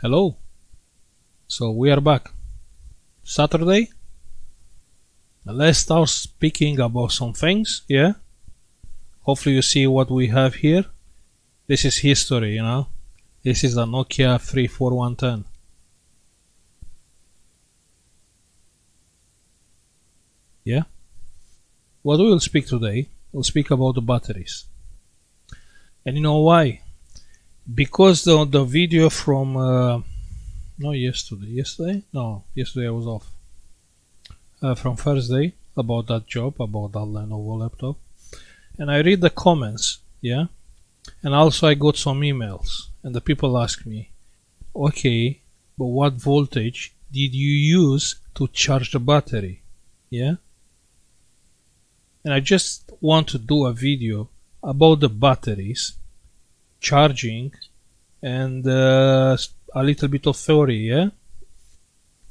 Hello. So we are back. Saturday. Let's start speaking about some things, yeah? Hopefully you see what we have here. This is history, you know? This is a Nokia 34110. Yeah? What we will speak today, we'll speak about the batteries. And you know why? Because the video from yesterday I was off. From Thursday, about that job, about that Lenovo laptop, and I read the comments, yeah, and also I got some emails, and the people ask me, okay, but what voltage did you use to charge the battery? Yeah, and I just want to do a video about the batteries, charging, and a little bit of theory, yeah.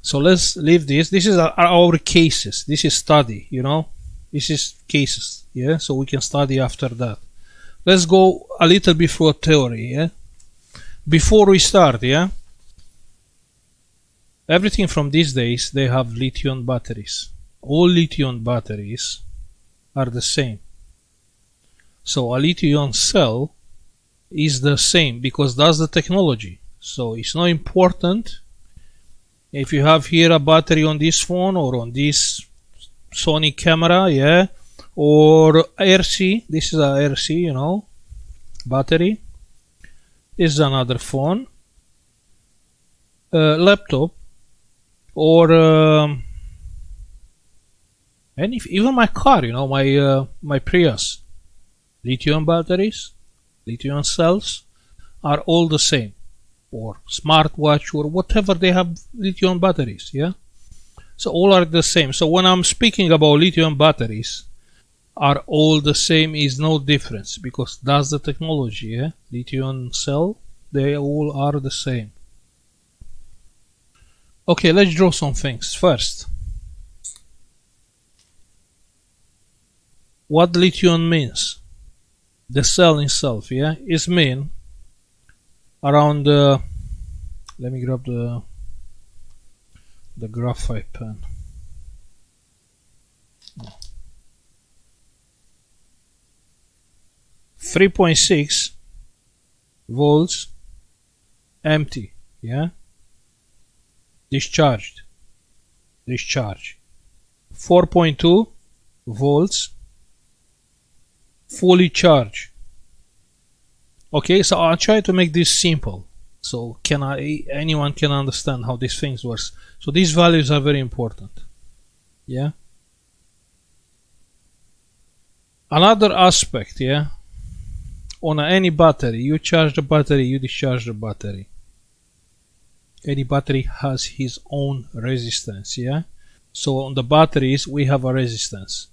So let's leave this. This is our cases. This is study, you know. This is cases, yeah. So we can study after that. Let's go a little bit through theory, yeah. Before we start, yeah. Everything from these days, they have lithium batteries. All lithium batteries are the same. So a lithium cell is the same because that's the technology. So it's not important if you have here a battery on this phone or on this Sony camera, yeah, or RC. This is a RC, you know, battery. This is another phone, laptop, or and even my car, you know, my Prius. Lithium batteries, lithium cells are all the same. Or smartwatch or whatever, they have lithium batteries, yeah. So all are the same. So when I'm speaking about lithium batteries are all the same, is no difference because that's the technology, yeah. Lithium cell, they all are the same. Okay, let's draw some things first. What lithium means? The cell itself, yeah, is mean around let me grab the graphite pen. Oh. 3.6 volts empty, yeah, discharge 4.2 volts fully charged. Okay, so I'll try to make this simple so anyone can understand how these things works. So these values are very important, yeah. Another aspect, yeah, on any battery, you charge the battery, you discharge the battery. Any battery has his own resistance, yeah. So on the batteries we have a resistance.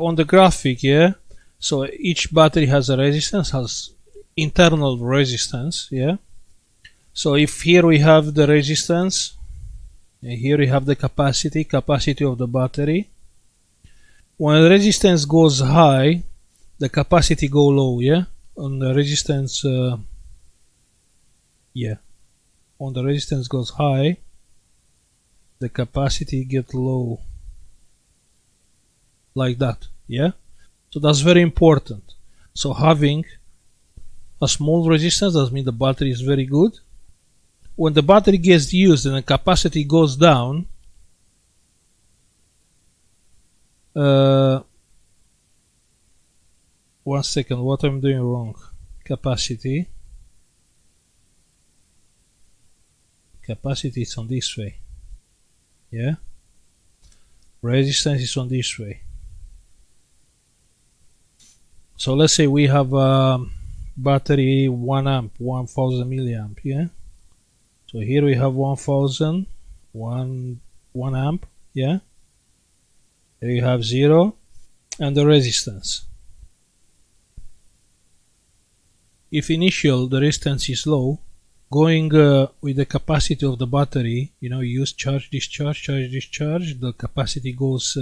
On the graphic, yeah, so each battery has a resistance, has internal resistance, yeah. So if here we have the resistance, and here we have the capacity of the battery. When the resistance goes high, the capacity go low, yeah. On the resistance, yeah, on the resistance goes high, the capacity get low. Like that, yeah. So that's very important. So having a small resistance does mean the battery is very good. When the battery gets used and the capacity goes down, one second, what I'm doing wrong? Capacity is on this way, yeah. Resistance is on this way. So let's say we have a battery 1 amp, 1000 milliamp, yeah. So here we have 1000, 1 amp, yeah. Here you have 0 and the resistance. If the resistance is low, going with the capacity of the battery, you know, you use charge, discharge, the capacity goes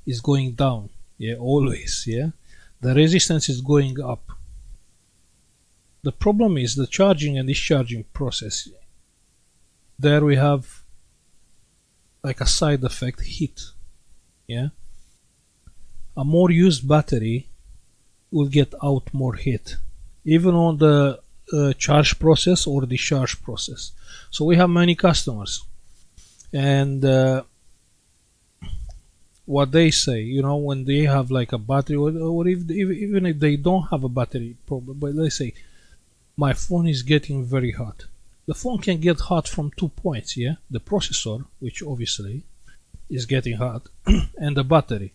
is going down, yeah, always, yeah. the resistance is going up. The problem is the charging and discharging process. There we have like a side effect, heat. Yeah, a more used battery will get out more heat, even on the charge process or discharge process. So we have many customers, and what they say, you know, when they have like a battery, or even if they don't have a battery problem, but they say, my phone is getting very hot. The phone can get hot from 2 points, yeah? The processor, which obviously is getting hot, and the battery.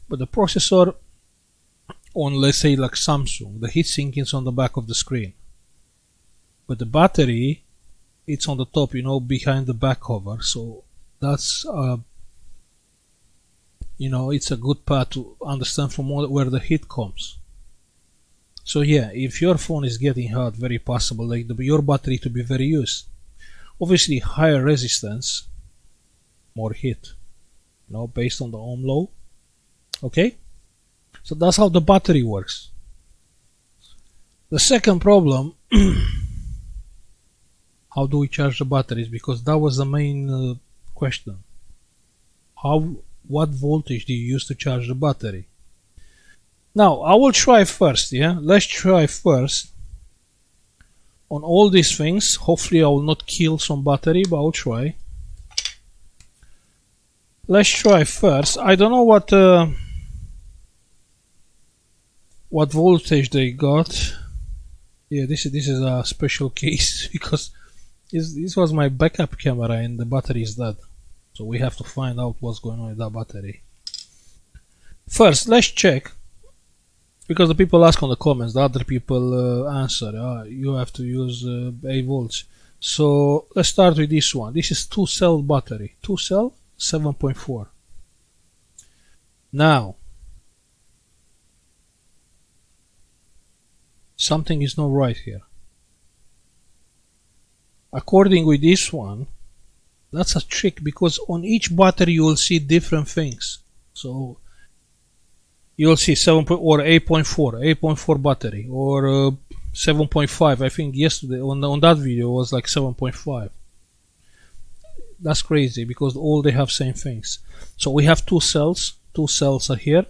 But the processor on, let's say, like Samsung, the heatsink is on the back of the screen. But the battery, it's on the top, you know, behind the back cover. So that's, you know, it's a good part to understand from where the heat comes. So yeah, if your phone is getting hot, very possible like your battery to be very used. Obviously, higher resistance, more heat, you know, based on the ohm law. Okay, so that's how the battery works. The second problem, how do we charge the batteries? Because that was the main question. What voltage do you use to charge the battery? Now, I will try first, yeah? Let's try first on all these things. Hopefully I will not kill some battery, but I'll try. Let's try first. I don't know what voltage they got. Yeah, this is a special case because this was my backup camera and the battery is dead. So we have to find out what's going on with that battery. First, let's check. Because the people ask on the comments, the other people answer, you have to use 8 volts. So let's start with this one. This is 2-cell battery. 2-cell, 7.4. Now, something is not right here. According with this one, that's a trick because on each battery you will see different things. So you'll see 7 or 8.4 battery, or 7.5. I think yesterday on that video was like 7.5. That's crazy because all they have same things. So we have 2 cells. 2 cells are here.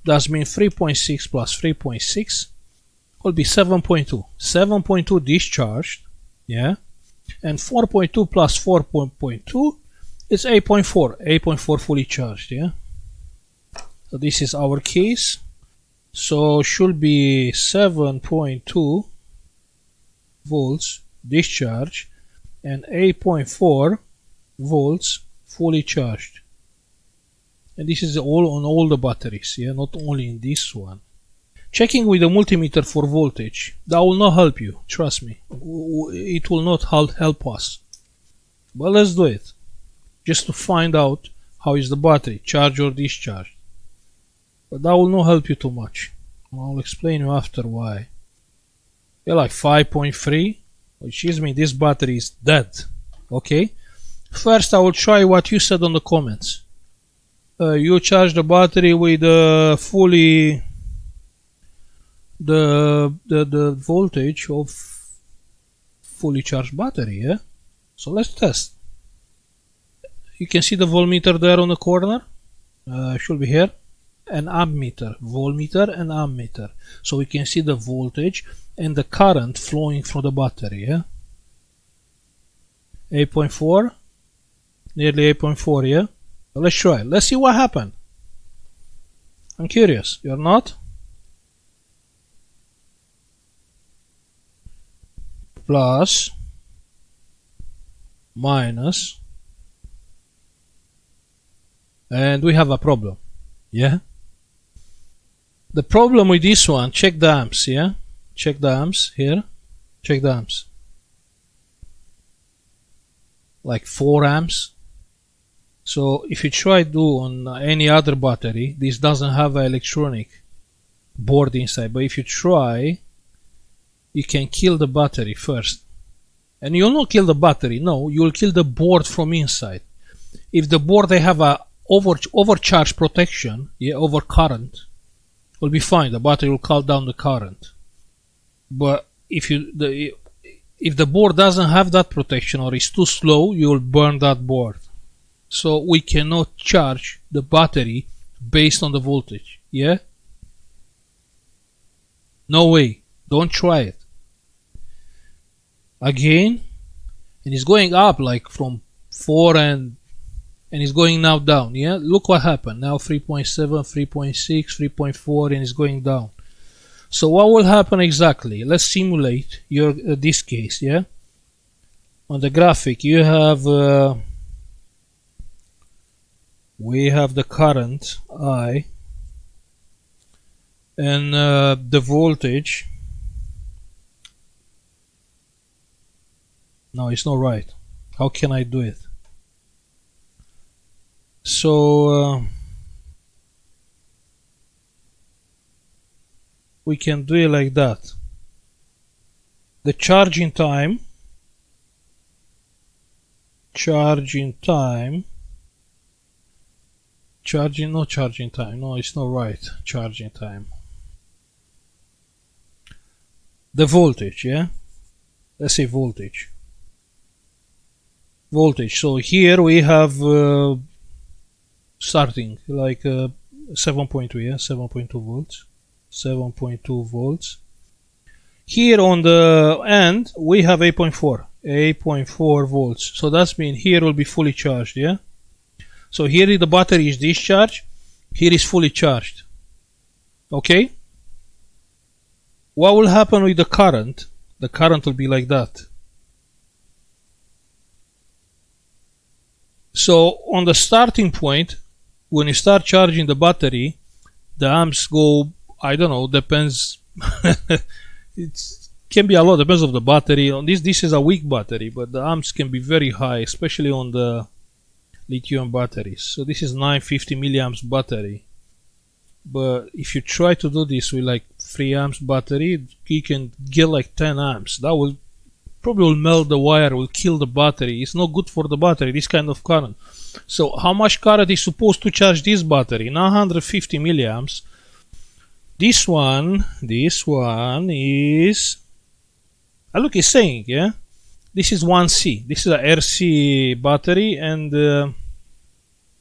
That means 3.6 plus 3.6 will be 7.2. 7.2 discharged, yeah, and 4.2 plus 4.2 is 8.4. 8.4 fully charged, yeah. So this is our case. So should be 7.2 volts discharge and 8.4 volts fully charged. And this is all on all the batteries, yeah, not only in this one. Checking with the multimeter for voltage, that will not help you, trust me. It will not help us. But let's do it, just to find out how is the battery, charged or discharged. But that will not help you too much. I'll explain you after why. Yeah, like 5.3, which means this battery is dead. Okay. First, I will try what you said on the comments. You charge the battery with fully the voltage of fully charged battery. Yeah. So let's test. You can see the voltmeter there on the corner. Should be here. An ammeter, voltmeter and ammeter, so we can see the voltage and the current flowing through the battery. Yeah, 8.4, nearly 8.4. Yeah, so let's try. Let's see what happened. I'm curious. You're not? Plus, minus, and we have a problem. Yeah. The problem with this one, check the amps, yeah? Check the amps here. Check the amps. Like 4 amps. So if you try to do on any other battery, this doesn't have an electronic board inside. But if you try, you can kill the battery first. And you'll not kill the battery, no, you'll kill the board from inside. If the board they have a overcharge protection, yeah, over current, will be fine. The battery will cut down the current. But if the board doesn't have that protection or is too slow, you will burn that board. So we cannot charge the battery based on the voltage. Yeah? No way. Don't try it. Again, and it's going up like from 4 and it's going now down. Yeah, look what happened now. 3.7, 3.6, 3.4, and it's going down. So what will happen exactly? Let's simulate this case. Yeah, on the graphic you have we have the current I and the voltage. No, it's not right. How can I do it? So we can do it like that. The charging time, no charging time, no, it's not right. Charging time. The voltage, yeah? Let's say voltage. So here we have starting like 7.2, yeah, 7.2 volts. 7.2 volts. Here on the end we have 8.4 volts. So that means here will be fully charged, yeah. So here the battery is discharged, here is fully charged. Okay. What will happen with the current? The current will be like that. So on the starting point, when you start charging the battery, the amps go, I don't know, depends. It can be a lot, depends on the battery. On this is a weak battery, but the amps can be very high, especially on the lithium batteries. So this is 950 milliamps battery. But if you try to do this with like 3 amps battery, you can get like 10 amps. That will probably melt the wire, will kill the battery. It's not good for the battery, this kind of current. So how much current is supposed to charge this battery? 950 milliamps. This one is, look, it's saying, yeah, this is 1C. This is a RC battery, and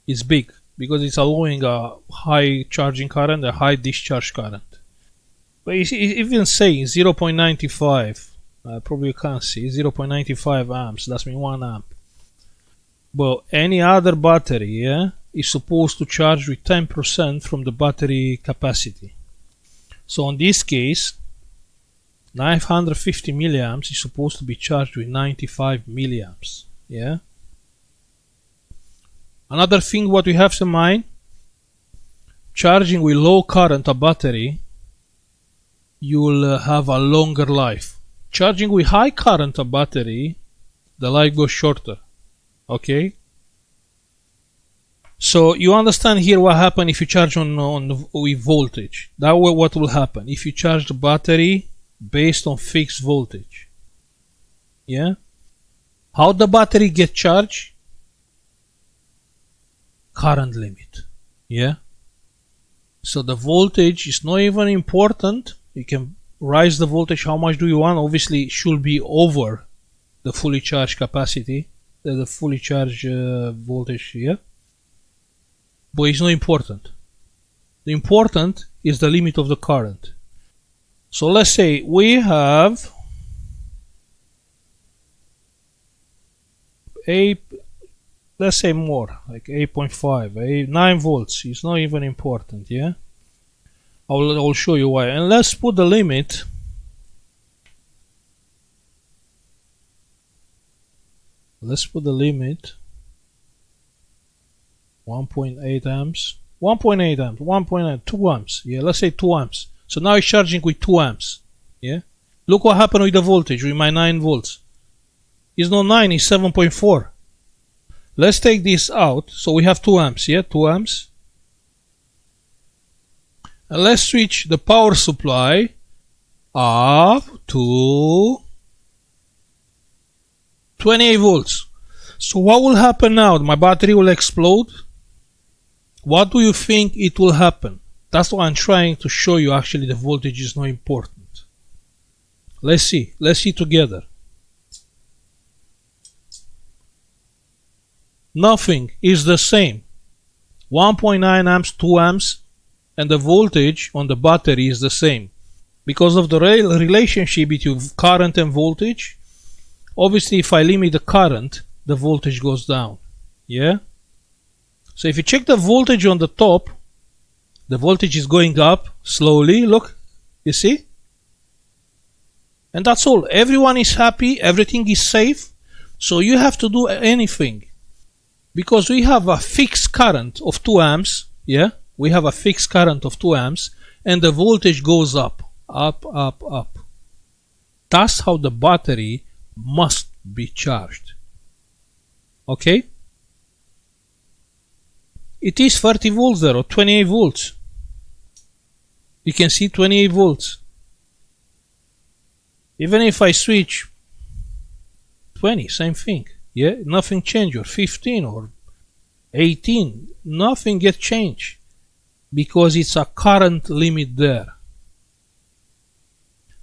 it's big because it's allowing a high charging current, a high discharge current. But it's even saying 0.95. Probably you can't see 0.95 amps. That's mean 1 amp. But any other battery, yeah, is supposed to charge with 10% from the battery capacity. So in this case, 950 milliamps is supposed to be charged with 95 milliamps. Yeah. Another thing what we have to mind, charging with low current a battery, you will have a longer life. Charging with high current a battery, the life goes shorter. Okay. So you understand here what happens if you charge with voltage. That what will happen if you charge the battery based on fixed voltage. Yeah. How the battery get charged? Current limit. Yeah. So the voltage is not even important. You can raise the voltage how much do you want. Obviously it should be over the fully charged capacity, the fully charged voltage here. But it's not important. The important is the limit of the current. So let's say we have let's say more, like 8.5, 9 volts. It's not even important, yeah? I'll show you why. And let's put the limit. Let's put the limit 1.8 amps, 1.8 amps, 1.8, 2 amps. Yeah, let's say 2 amps. So now it's charging with 2 amps. Yeah. Look what happened with the voltage with my 9 volts. It's not 9, it's 7.4. Let's take this out. So we have 2 amps. Yeah, 2 amps. And let's switch the power supply up to 28 volts. So what will happen now? My battery will explode. What do you think it will happen? That's why I'm trying to show you actually the voltage is not important. Let's see together. Nothing is the same. 1.9 amps, 2 amps, and the voltage on the battery is the same. Because of the relationship between current and voltage, obviously if I limit the current, the voltage goes down. Yeah? So if you check the voltage on the top, the voltage is going up slowly. Look, you see? And that's all. Everyone is happy, everything is safe. So you have to do anything. Because we have a fixed current of 2 amps, yeah? We have a fixed current of 2 amps, and the voltage goes up, up, up, up. That's how the battery must be charged. Okay? It is 30 volts there, or 28 volts. You can see 28 volts. Even if I switch 20, same thing. Yeah, nothing changed, or 15 or 18, nothing gets changed because it's a current limit there.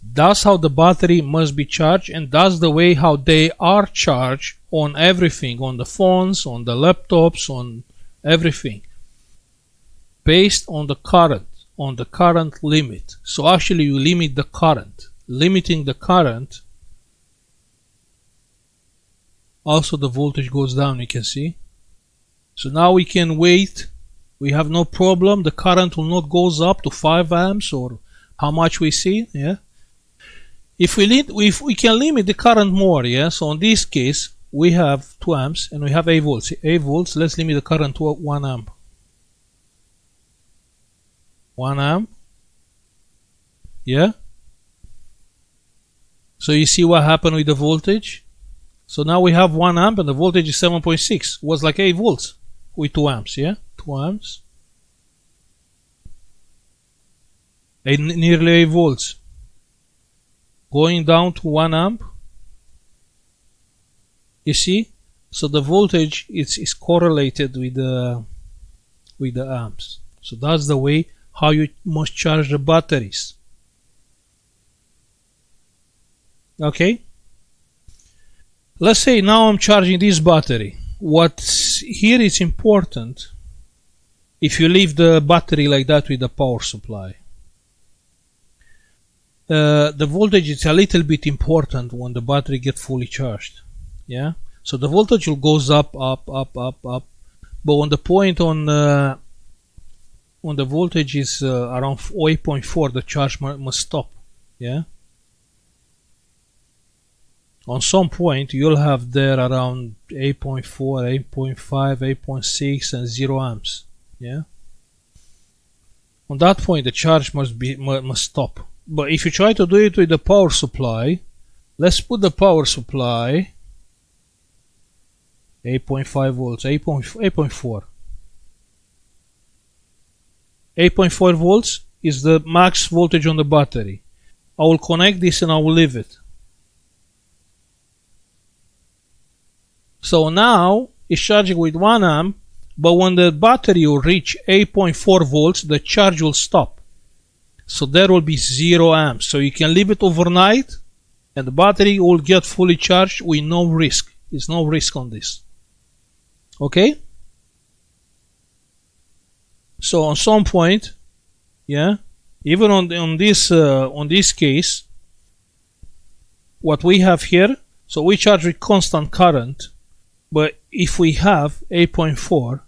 That's how the battery must be charged, and that's the way how they are charged on everything, on the phones, on the laptops, on everything, based on the current limit. So actually you limit the current. Limiting the current, also the voltage goes down, you can see. So now we can wait, we have no problem, the current will not goes up to 5 amps or how much we see. Yeah, if we can limit the current more. Yeah, so in this case we have 2 amps and we have 8 volts. 8 volts, let's limit the current to 1 amp. 1 amp. Yeah, so you see what happened with the voltage. So now we have 1 amp and the voltage is 7.6. Was like 8 volts with 2 amps, yeah? 2 amps. And nearly 8 volts. Going down to 1 amp. You see? So the voltage is correlated with the amps. So that's the way how you must charge the batteries. Okay? Let's say now I'm charging this battery. What here is important, if you leave the battery like that with the power supply, the voltage is a little bit important when the battery gets fully charged. Yeah, so the voltage will goes up, up, up, up, up, but on the point on the voltage is around 8.4, the charge must stop. Yeah. On some point you'll have there around 8.4, 8.5, 8.6 and 0 amps. Yeah. On that point the charge must stop. But if you try to do it with the power supply, let's put the power supply 8.5 volts, 8.4. 8.4 volts is the max voltage on the battery. I will connect this and I will leave it. So now it's charging with 1 amp, but when the battery will reach 8.4 volts, the charge will stop. So there will be 0 amps. So you can leave it overnight and the battery will get fully charged with no risk. There's no risk on this. Okay? So on some point, yeah, even on this case, what we have here, so we charge with constant current. But if we have 8.4,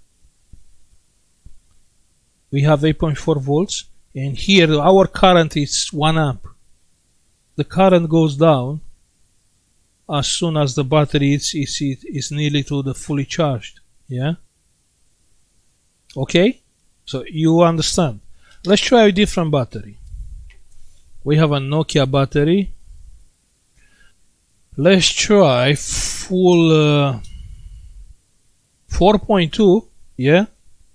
we have 8.4 volts, and here our current is 1 amp. The current goes down as soon as the battery is nearly to the fully charged. Yeah. Okay. So you understand. Let's try a different battery. We have a Nokia battery. Let's try full 4.2, yeah,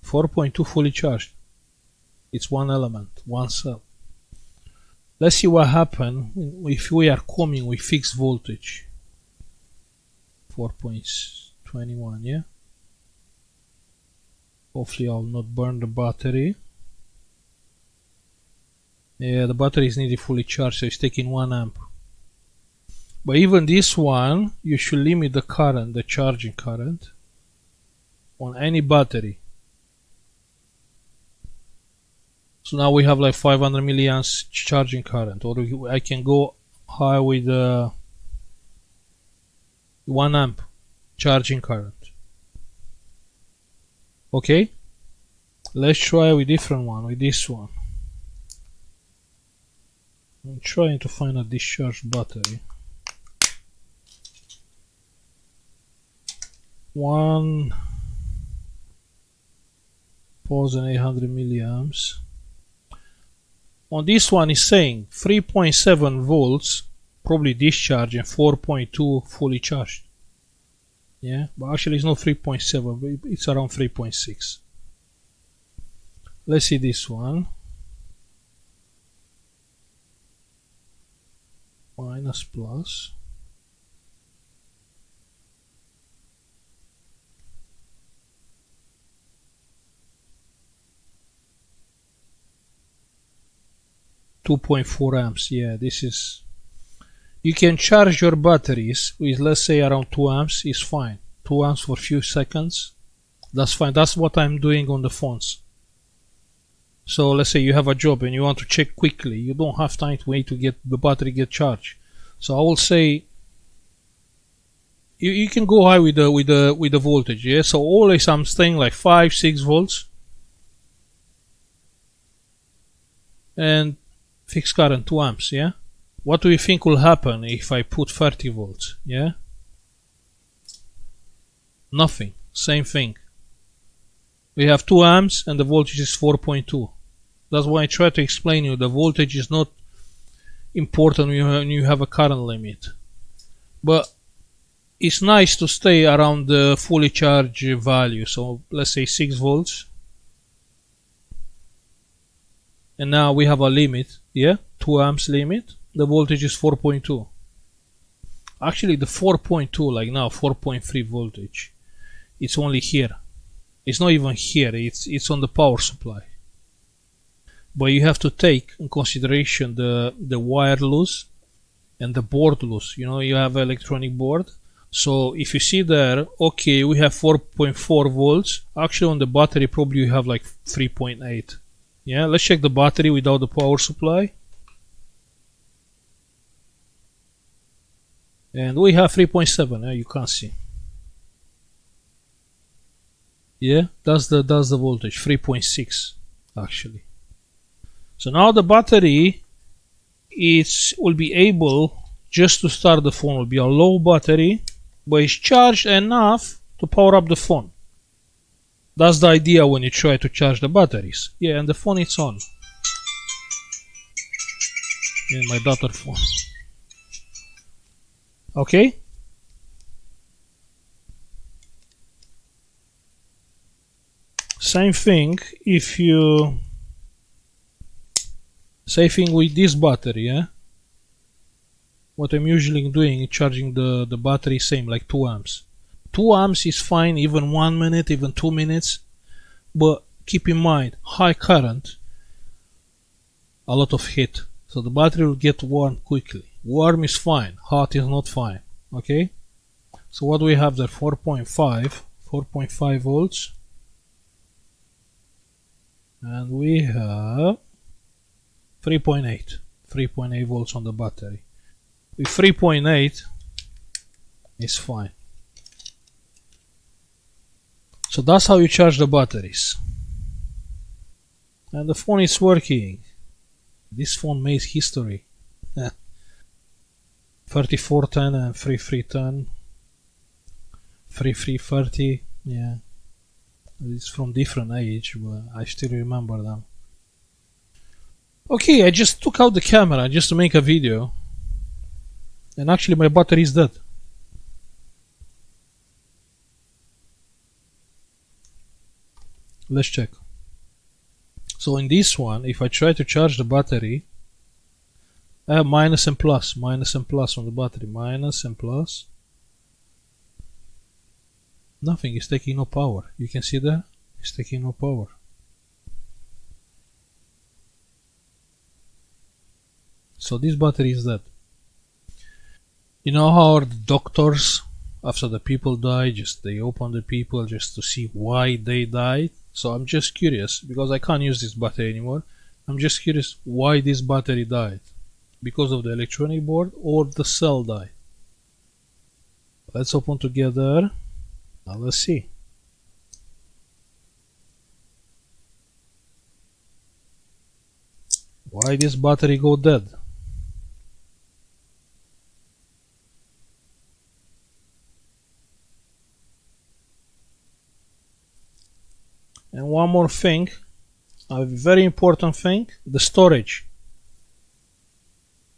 4.2 fully charged. It's one element, one cell. Let's see what happens if we are coming with fixed voltage. 4.21, yeah. Hopefully I'll not burn the battery. Yeah, the battery is needed fully charged, so it's taking 1 amp. But even this one, you should limit the current, the charging current, on any battery. So now we have like 500 milliamps charging current, or I can go high with 1 amp charging current. Okay, let's try with different one, with this one. I'm trying to find a discharged battery. 1,800 milliamps. On this one is saying 3.7 volts probably discharge and 4.2 fully charged. Yeah, but actually it's not 3.7, it's around 3.6. Let's see this one. Minus plus. .4 amps. Yeah, this is, you can charge your batteries with, let's say, around 2 amps is fine. 2 amps for a few seconds, that's fine. That's what I'm doing on the phones. So let's say you have a job and you want to check quickly, you don't have time to wait to get the battery get charged. So I will say you can go high with the voltage. Yeah, so always I'm staying like 5-6 volts and fixed current 2 amps. Yeah, what do you think will happen if I put 30 volts? Yeah, nothing. Same thing. We have 2 amps and the voltage is 4.2. That's why I try to explain you the voltage is not important when you have a current limit, but it's nice to stay around the fully charged value. So let's say 6 volts, and now we have a limit. Yeah, 2 amps limit, the voltage is 4.2. Actually the 4.2, like now 4.3 voltage, it's only here. It's not even here, it's on the power supply. But you have to take in consideration the wire loss and the board loss. You know, you have an electronic board. So if you see there, okay, we have 4.4 volts. Actually on the battery probably you have like 3.8. Yeah, let's check the battery without the power supply. And we have 3.7, you can't see. Yeah, that's the voltage, 3.6 actually. So now the battery will be able just to start the phone. Will be a low battery, but it's charged enough to power up the phone. That's the idea when you try to charge the batteries. Yeah, and the phone is on. Yeah, my daughter phone. Okay. Same thing if you, same thing with this battery. Yeah, what I'm usually doing is charging the battery same, like 2 amps. 2 amps is fine, even 1 minute, even 2 minutes, but keep in mind high current, a lot of heat, so the battery will get warm quickly. Warm is fine, hot is not fine. Okay, so what do we have there? 4.5 volts, and we have 3.8 volts on the battery. With 3.8 is fine. So that's how you charge the batteries. And the phone is working. This phone made history. 3410 and 3310, 3330. Yeah, it's from different age, but I still remember them. Okay, I just took out the camera just to make a video, and actually my battery is dead. Let's check. So in this one, if I try to charge the battery, I have minus and plus on the battery, minus and plus. Nothing, is taking no power. You can see that? It's taking no power. So this battery is dead. You know how the doctors, after the people die, just they open the people just to see why they died? So I'm just curious, because I can't use this battery anymore. I'm just curious why this battery died. Because of the electronic board or the cell died. Let's open together. Now let's see. Why this battery go dead? And one more thing, a very important thing, the storage.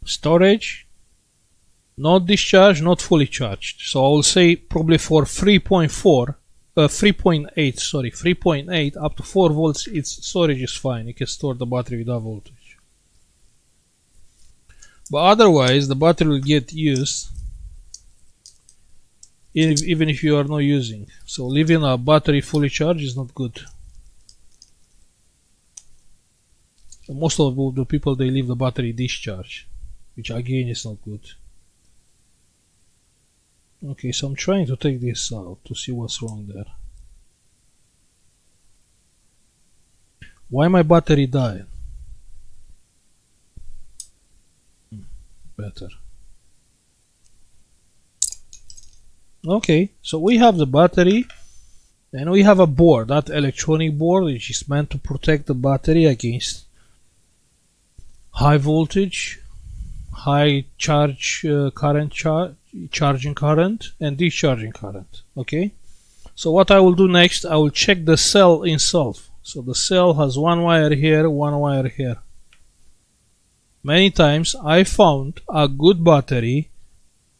Storage, not discharged, not fully charged. So I will say probably for 3.8 up to 4 volts, its storage is fine. You can store the battery without voltage. But otherwise, the battery will get used even if you are not using. So leaving a battery fully charged is not good. So most of the people, they leave the battery discharged, which again is not good. Okay, so I'm trying to take this out to see what's wrong there. Why my battery died? Better. Okay, so we have the battery and we have a board, that electronic board, which is meant to protect the battery against high voltage, high charge current, charging current and discharging current. Okay, so what I will do next, I will check the cell itself. So the cell has one wire here, one wire here. Many times I found a good battery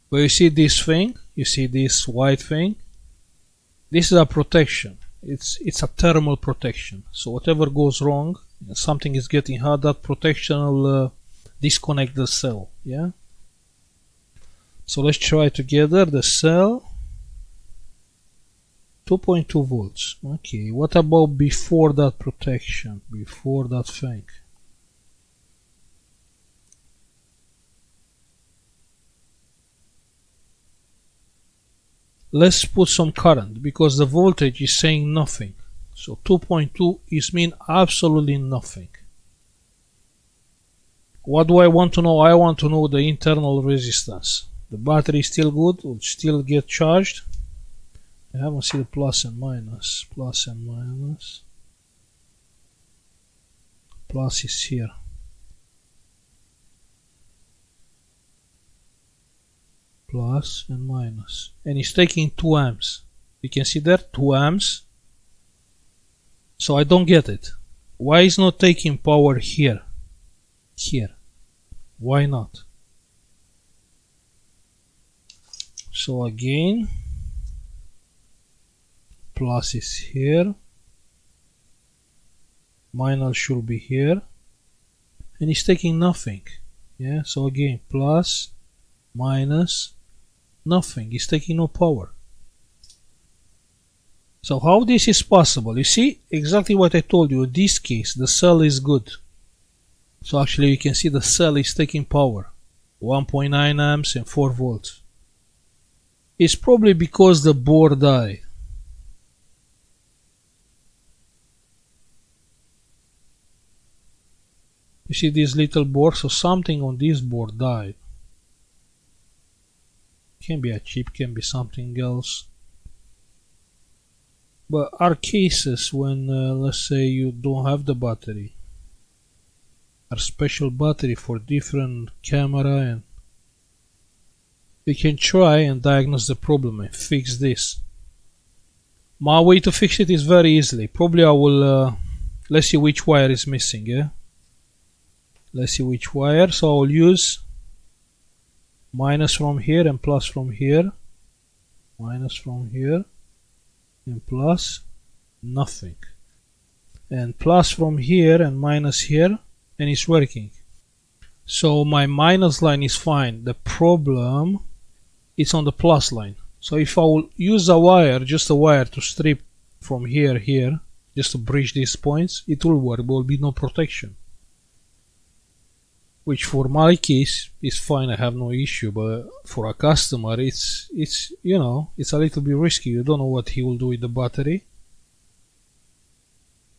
where you see this thing, you see this white thing. This is a protection. It's a thermal protection. So whatever goes wrong, something is getting hot, that protection will disconnect the cell. Yeah. So let's try together the cell. 2.2 volts. Okay, what about before that protection, before that thing? Let's put some current, because the voltage is saying nothing. So 2.2 is mean absolutely nothing. What do I want to know? I want to know the internal resistance. The battery is still good, will still get charged. I haven't seen the plus and minus. Plus and minus. Plus is here. Plus and minus. And it's taking 2 amps. You can see there, 2 amps. So I don't get it. Why is not taking power here? Here. Why not? So again, plus is here, minus should be here, and it's taking nothing. Yeah, so again, plus, minus, nothing. It's taking no power. So how this is possible? You see exactly what I told you. In this case, the cell is good. So actually you can see the cell is taking power, 1.9 amps and 4 volts. It's probably because the board died. You see this little board, so something on this board died. Can be a chip, can be something else. But are cases when, let's say, you don't have the battery. Are special battery for different camera, and you can try and diagnose the problem and fix this. My way to fix it is very easily. Probably I will, let's see which wire is missing, yeah? Let's see which wire. So I will use minus from here and plus from here. Minus from here and plus nothing. And plus from here and minus here, and it's working. So my minus line is fine. The problem is on the plus line. So if I will use a wire, just a wire to strip from here, just to bridge these points, it will work. There will be no protection. which for my case is fine, I have no issue, but for a customer it's you know, it's a little bit risky. You don't know what he will do with the battery.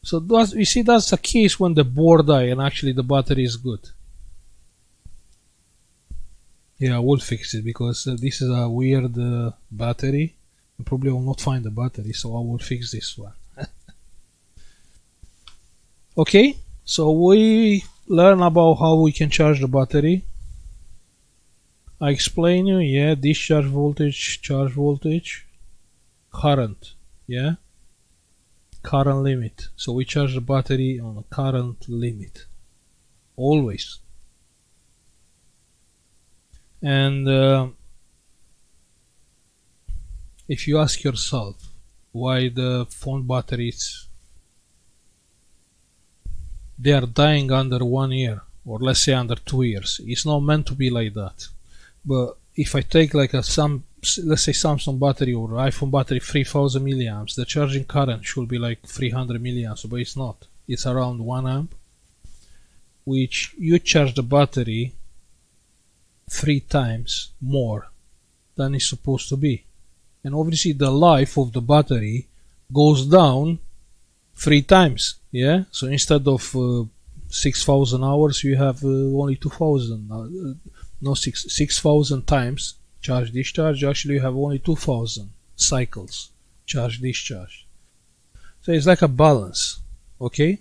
So that's, you see, that's the case when the board die and actually the battery is good. Yeah, I will fix it because this is a weird battery. I probably will not find the battery, so I will fix this one. Okay, so we learn about how we can charge the battery. I explain you, yeah, discharge voltage, charge voltage, current, yeah, current limit. So we charge the battery on a current limit, always. And if you ask yourself why the phone batteries, they are dying under 1 year, or let's say under 2 years, it's not meant to be like that. But if I take like let's say Samsung battery or iPhone battery 3000 milliamps, the charging current should be like 300 milliamps, but it's not. It's around 1 amp, which you charge the battery 3 times more than it's supposed to be. And obviously the life of the battery goes down 3 times, yeah? So instead of 6,000 hours, you have only 2,000. No, 6,000 times charge discharge. Actually, you have only 2,000 cycles charge discharge. So it's like a balance, okay?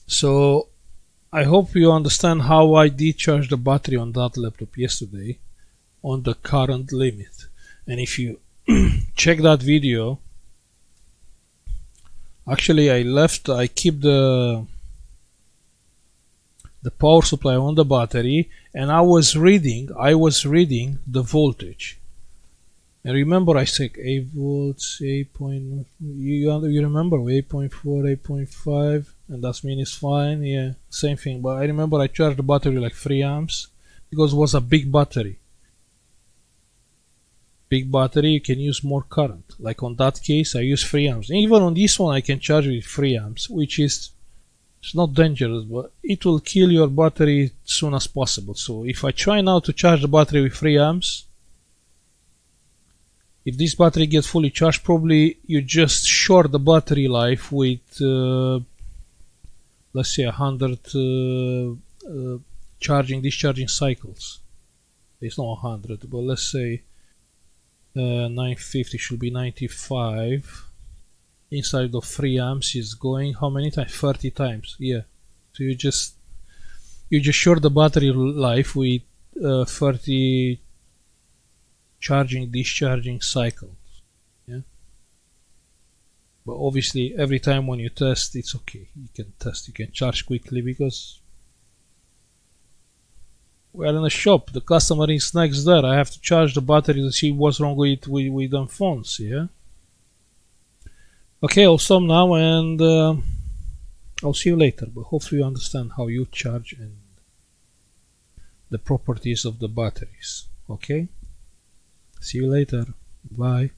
So I hope you understand how I did charge the battery on that laptop yesterday on the current limit. And if you check that video, actually I keep the power supply on the battery, and I was reading the voltage. And remember I said 8 volts, 8 point, you remember 8.4, 8.5, and that means it's fine, yeah, same thing. But I remember I charged the battery like 3 amps because it was a big battery. Big battery, you can use more current. Like on that case, I use 3 amps. And even on this one, I can charge with 3 amps, which is, it's not dangerous, but it will kill your battery as soon as possible. So if I try now to charge the battery with 3 amps, if this battery gets fully charged, probably you just short the battery life with, let's say 100 discharging cycles. It's not 100, but let's say 950 should be 95. Inside of 3 amps is going how many times? 30 times, yeah. So you just short the battery life with 30 charging discharging cycles, yeah. But obviously every time when you test, it's okay, you can test, you can charge quickly because we are in a shop, the customer is next there, I have to charge the battery to see what's wrong with them phones, yeah. Okay, I'll stop now and I'll see you later, but hopefully you understand how you charge and the properties of the batteries. Okay, see you later, bye.